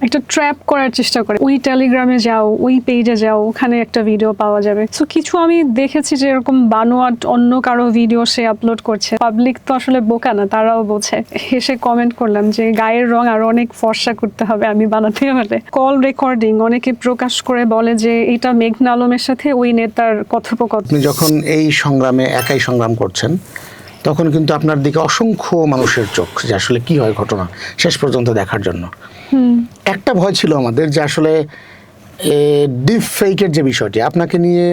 একটা ট্র্যাপ করার চেষ্টা করে। ওই টেলিগ্রামে যাও, ওই পেজে যাও, ওখানে একটা ভিডিও পাওয়া যাবে। সো কিছু আমি দেখেছি যে এরকম বানোয়াট অন্য কারো ভিডিও সে আপলোড করছে। পাবলিক তো আসলে বোকা না, তারাও বোঝে। হেসে কমেন্ট করলাম যে গায়ের রং আরো অনেক ফর্সা করতে হবে আমি বানাতে হলে। কল রেকর্ডিং অনেকে প্রকাশ করে বলে যে এটা মেঘনা আলমের সাথে ওই নেতার কথোপকথন। আপনি যখন এই সংগ্রামে একাই সংগ্রাম করছেন তখন কিন্তু আপনার দিকে অসংখ্য মানুষের চোখ, যে আসলে কি হয় ঘটনা শেষ পর্যন্ত দেখার জন্য। একটা ভয় ছিল আমাদের যে আসলে ডিপ ফেকের যে বিষয়টি, আপনাকে নিয়ে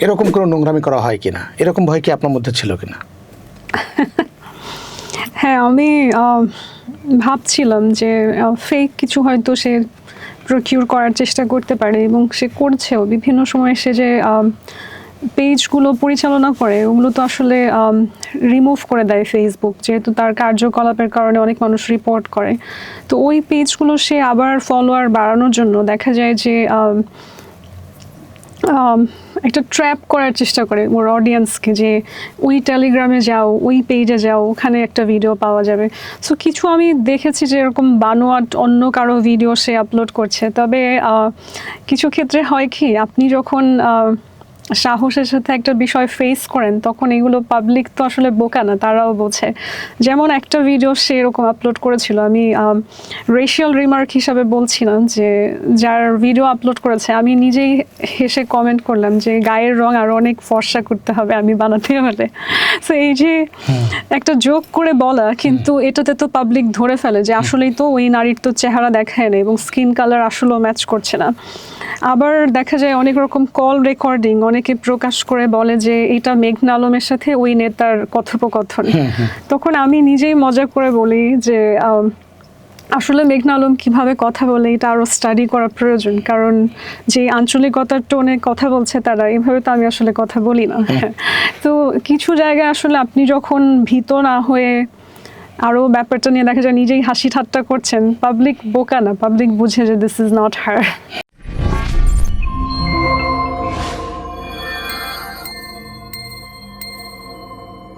এরকম কোনো নোংরামি করা হয় কিনা, এরকম ভয় কি আপনার মধ্যে ছিল কিনা? হ্যাঁ, আমি ভাবছিলাম যে ফেক কিছু হয়তো সে প্রকিউর করার চেষ্টা করতে পারে এবং সে করছেও। বিভিন্ন সময় সে যে পেজগুলো পরিচালনা করে ওগুলো তো আসলে রিমুভ করে দেয় ফেসবুক, যেহেতু তার কার্যকলাপের কারণে অনেক মানুষ রিপোর্ট করে। তো ওই পেজগুলো সে আবার ফলোয়ার বাড়ানোর জন্য দেখা যায় যে একটা ট্র্যাপ করার চেষ্টা করে ওর অডিয়েন্সকে, যে ওই টেলিগ্রামে যাও, ওই পেজে যাও, ওখানে একটা ভিডিও পাওয়া যাবে। সো কিছু আমি দেখেছি যে এরকম বানোয়াট অন্য কারো ভিডিও সে আপলোড করছে। তবে কিছু ক্ষেত্রে হয় কি, আপনি যখন সাহসের সাথে একটা বিষয় ফেস করেন তখন এগুলো পাবলিক তো আসলে বোকা না, তারাও বোঝে। যেমন একটা ভিডিও সে এরকম আপলোড করেছিল, আমি রেশিয়াল রিমার্ক হিসাবে বলছি না, যে যার ভিডিও আপলোড করেছে আমি নিজেই হেসে কমেন্ট করলাম যে গায়ের রং আরো অনেক ফর্সা করতে হবে আমি বানাতে হলে। সো এই যে একটা জোক করে বলা, কিন্তু এটাতে তো পাবলিক ধরে ফেলে যে আসলেই তো ওই নারীর তো চেহারা দেখায় না এবং স্কিন কালার আসলেও ম্যাচ করছে না। আবার দেখা যায় অনেক রকম কল রেকর্ডিং অনেকে প্রকাশ করে বলে যে এটা মেঘনা আলমের সাথে ওই নেতার কথোপকথন। তখন আমি নিজেই মজা করে বলি যে আসলে মেঘনা আলম কিভাবে কথা বলে এটা আরো স্টাডি করা প্রয়োজন, কারণ যে আঞ্চলিকতার টোনে কথা বলছে তারা, এভাবে তো আমি আসলে কথা বলি না। তো কিছু জায়গায় আসলে আপনি যখন ভীত না হয়ে আরো ব্যাপারটা নিয়ে দেখা যায় নিজেই হাসি ঠাট্টা করছেন, পাবলিক বোকা না, পাবলিক বুঝে যে দিস ইজ নট হার।